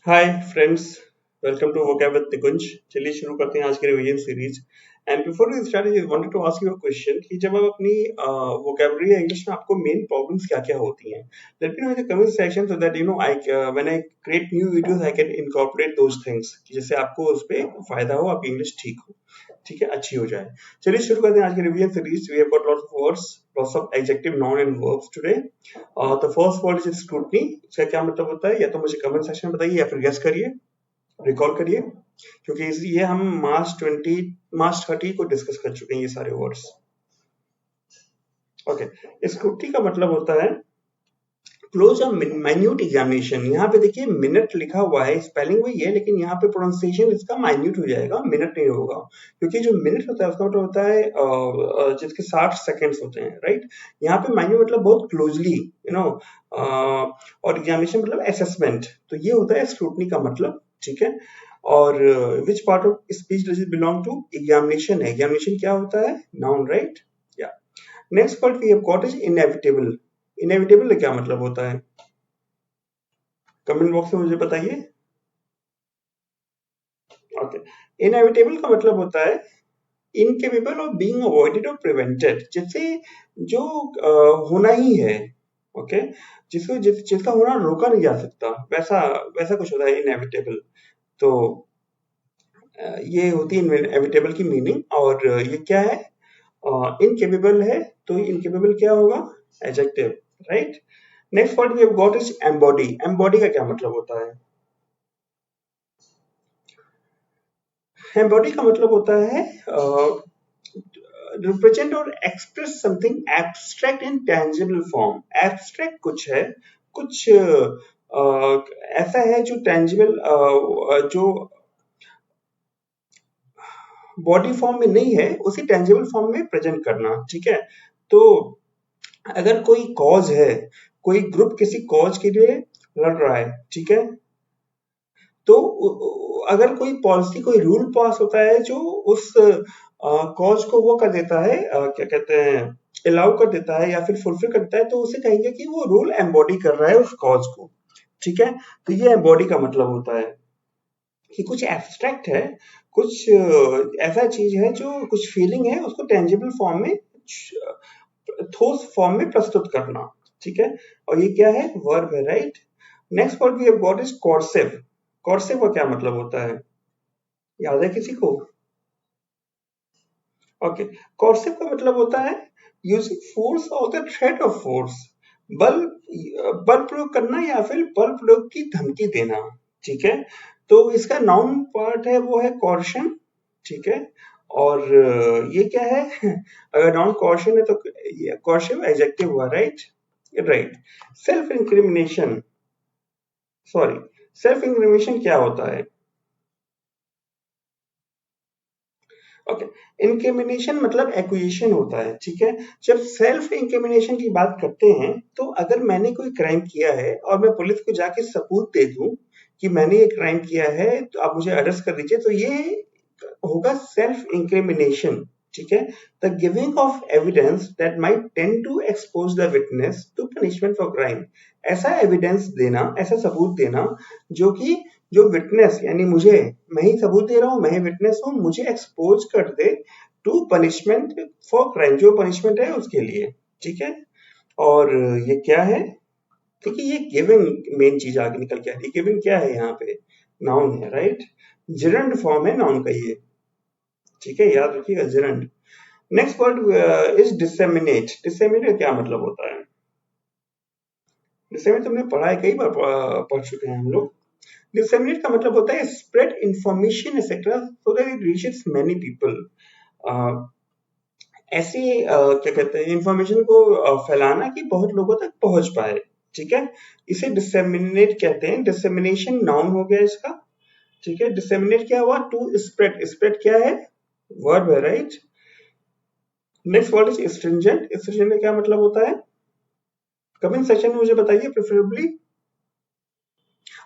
Hi friends, welcome to vocab with Nikunj. चलिए शुरू करते हैं आज की revision series. And before we start I wanted to ask you a question कि जब आप अपनी वोकैबुलरी या इंग्लिश में आपको मेन प्रॉब्लम्स क्या-क्या होती हैं, late me know in the comment section so that I when I create new videos I can incorporate those things कि जिससे आपको उस पे फायदा हो, आपकी इंग्लिश ठीक हो, ठीक है, अच्छी हो जाए। चलिए शुरू करते हैं आज की revision series. We have got lots of words, lots of adjective, noun and verbs today. The first word is scrutiny. इसका क्या मतलब होता है, या तो मुझे कमेंट सेक्शन में बताइए या फिर गेस करिए, रिकॉल करिए, क्योंकि ये हम मार्च 30 को डिस्कस कर चुके हैं ये सारे वर्ड्स। ओके, स्क्रूटनी का मतलब होता है क्लोज अ माइन्यूट एग्जामिनेशन। यहाँ पे देखिए मिनट लिखा हुआ है, स्पेलिंग वही है लेकिन यहाँ पे प्रोनाउंसिएशन इसका माइन्यूट हो जाएगा, मिनट नहीं होगा, क्योंकि जो मिनट होता है उसका मतलब होता है जिसके 60 सेकंड्स होते हैं, राइट। यहाँ पे माइन्यूट मतलब बहुत क्लोजली, और एग्जामिनेशन मतलब असेसमेंट, तो ये होता है स्क्रूटनी का मतलब, ठीक है। और which part of speech does it belong to, examination है। एग्जामिनेशन क्या होता है, नाउन, राइट। या next word we have got is inevitable. Inevitable क्या मतलब होता है, कमेंट बॉक्स में मुझे बताइए। ओके, इनएविटेबल का मतलब होता है इनकेपेबल ऑफ बीइंग अवॉइडेड और प्रिवेंटेड, जैसे जो होना ही है, ओके, जिसका होना रोका नहीं जा सकता, वैसा वैसा कुछ होता है इनएविटेबल। तो ये होती है इनएविटेबल की मीनिंग। और ये क्या है, इनकेपेबल है, तो इनकेपेबल क्या होगा, adjective, right. Next word we have got is embody. Embody का क्या मतलब होता है, एम्बॉडी का मतलब होता है रिप्रेजेंट और एक्सप्रेस समथिंग एब्स्ट्रैक्ट इन टेंजिबल फॉर्म। एब्स्ट्रैक्ट कुछ है, कुछ ऐसा है जो टेंजिबल, जो बॉडी फॉर्म में नहीं है, उसी टेंजिबल फॉर्म में प्रेजेंट करना, ठीक है। तो अगर कोई कॉज है, कोई ग्रुप किसी कॉज के लिए लड़ रहा है, ठीक है, तो अगर कोई पॉलिसी, कोई रूल पास होता है जो उस कॉज को वो कर देता है, क्या कहते हैं, अलाउ कर देता है या फिर फुलफिल कर देता है, तो उसे कहेंगे कि वो रूल एम्बॉडी कर रहा है उस कॉज को, ठीक है। तो ये एम्बॉडी का मतलब होता है कि कुछ एब्स्ट्रैक्ट है, कुछ ऐसा चीज है जो कुछ फीलिंग है, उसको टेंजिबल फॉर्म में, ठोस फॉर्म में प्रस्तुत करना, ठीक है। और ये क्या है, वर्ब है, right. Next word we have got is coercive. Coercive का क्या मतलब होता है, याद है किसी को? ओके, कॉर्सिव का मतलब होता है यूजिंग फोर्स और द थ्रेट ऑफ फोर्स, बल बल प्रयोग करना या फिर बल प्रयोग की धमकी देना, ठीक है। तो इसका नाउन पार्ट है वो है कॉर्शन, ठीक है। और ये क्या है अगर नाउन कॉर्शन है तो कॉर्सिव एडजेक्टिव हुआ, right, right. Self incrimination, sorry, self incrimination क्या होता है, ओके, इंक्रिमिनेशन मतलब एक्विजिशन होता है, ठीक है। जब सेल्फ इंक्रिमिनेशन की बात करते हैं, तो अगर मैंने कोई क्राइम किया है और मैं पुलिस को जाके सबूत दे दूं कि मैंने ये क्राइम किया है, तो आप मुझे अरेस्ट कर दीजिए, तो ये होगा सेल्फ इंक्रिमिनेशन, ठीक है। The giving of evidence that might tend to expose the witness to punishment for crime. ऐसा एविडेंस देना, ऐसा सबूत देना जो कि जो विटनेस, यानी मुझे, मैं ही सबूत दे रहा हूँ, मैं ही विटनेस हूँ, मुझे एक्सपोज कर दे टू पनिशमेंट फॉर क्राइम, जो पनिशमेंट है उसके लिए, ठीक है। और ये क्या है, ठीक है, ये गिविंग मेन चीज आगे निकल के आ रही है। गिविंग क्या है यहाँ पे, नाउन है, राइट, जिरंड फॉर्म है नाउन का ये, ठीक है, याद रखिएगा, gerund. Next word is disseminate. Disseminate क्या मतलब होता है, डिसेमिनेट तुमने पढ़ा है, कई बार पढ़ चुके हैं हम लोग। डिसेमिनेट का मतलब होता है spread information etcetera so that it reaches many people. ऐसी क्या कहते हैं, इंफॉर्मेशन को फैलाना कि बहुत लोगों तक पहुंच पाए, ठीक है, इसे डिसेमिनेट कहते हैं। डिसेमिनेशन नाउन हो गया इसका, ठीक है। डिसेमिनेट क्या हुआ, टू स्प्रेड। स्प्रेड क्या है, वर्ब है, right. Next word is stringent. Stringent का क्या मतलब होता है, कमेंट सेक्शन में मुझे बताइए प्रेफरेबली।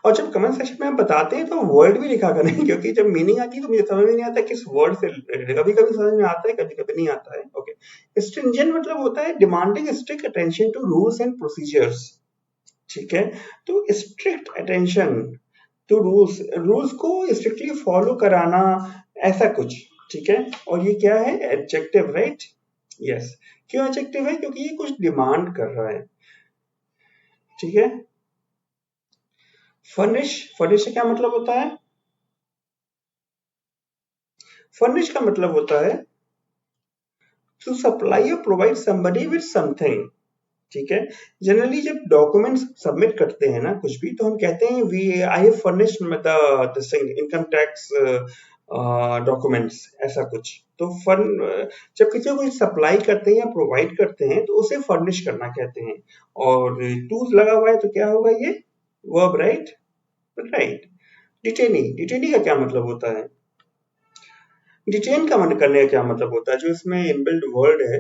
और जब कमेंट सेक्शन में आप बताते हैं तो वर्ड भी लिखा करें क्योंकि जब मीनिंग आती है तो मुझे समझ में नहीं आता किस वर्ड से रिलेटेड है। कभी कभी समझ में आता है, कभी कभी नहीं आता है। ओके, स्ट्रिंजेंट मतलब होता है demanding strict attention to rules and procedures, ठीक है। तो स्ट्रिक्ट अटेंशन तो रूल्स को स्ट्रिक्टली फॉलो कराना, ऐसा कुछ, ठीक है। और ये क्या है? Adjective, right? यस। क्यों एडजेक्टिव है? क्योंकि ये कुछ डिमांड कर रहा है, ठीक है। फर्निश, फर्निश का क्या मतलब होता है? फर्निश का मतलब होता है टू सप्लाई और प्रोवाइड समबडी विद समथिंग, ठीक है। जनरली जब डॉक्यूमेंट्स सबमिट करते हैं ना कुछ भी, तो हम कहते हैं we I have furnished the this thing, income tax documents, ऐसा कुछ। तो जब किसी को कुछ सप्लाई करते हैं या प्रोवाइड करते हैं तो उसे फर्निश करना कहते हैं। और टूज लगा हुआ है तो क्या होगा ये? Verb, right? Right. Detainee, detainee का क्या मतलब होता है? डिटेन का मन करने का क्या मतलब होता है? जो इसमें इनबिल्ट वर्ड है,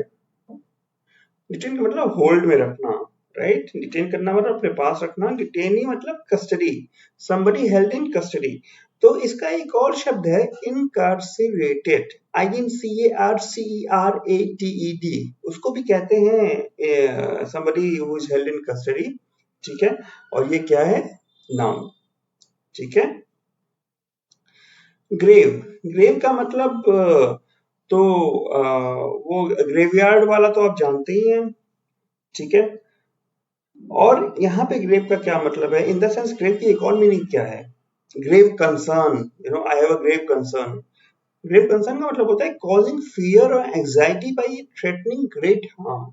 डिटेन का मतलब होल्ड में रखना, राइट? डिटेन करना मतलब अपने पास रखना, डिटेनी मतलब custody, somebody held in custody। तो इसका एक और शब्द है इनकार्सिरेटेड, INCARCERATED, उसको भी कहते हैं somebody who is held in custody, ठीक है। और ये क्या है? नाउन, ठीक है। ग्रेव, ग्रेव का मतलब तो वो ग्रेवयार्ड वाला तो आप जानते ही हैं, ठीक है। और यहाँ पे ग्रेव का क्या मतलब है? इन द सेंस ग्रेव की एक और मीनिंग क्या है? Grave concern, I have a grave concern. Grave concern का मतलब होता है कॉजिंग फियर और anxiety by threatening great harm.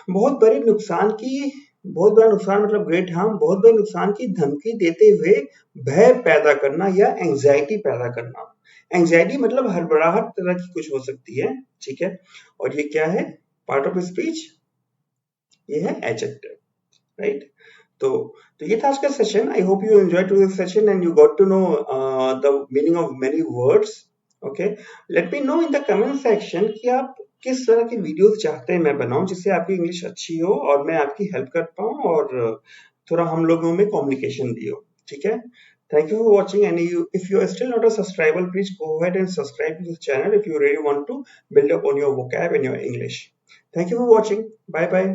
बहुत बड़े नुकसान की, बहुत बड़ा नुकसान मतलब ग्रेट हार्म, बहुत बड़े नुकसान की धमकी देते हुए भय पैदा करना या एंजाइटी पैदा करना। एंजाइटी मतलब हड़बड़ाहट तरह की कुछ हो सकती है, ठीक है। और ये क्या है? पार्ट ऑफ स्पीच, ये है एडजेक्टिव, राइट? तो तो ये था आज का session. I hope you enjoy to this session and you got to know the meaning of many words. Okay, let me know in the comment section कि आप किस तरह की वीडियोस चाहते हैं मैं बनाऊं जिससे आपकी इंग्लिश अच्छी हो और मैं आपकी हेल्प कर पाऊं और थोड़ा हम लोगों में कम्युनिकेशन भी हो, ठीक है। Thank you for watching, and if you are still not a subscriber, please go ahead and subscribe to this channel if you really want to build up on your vocab and your English. Thank you for watching. Bye bye.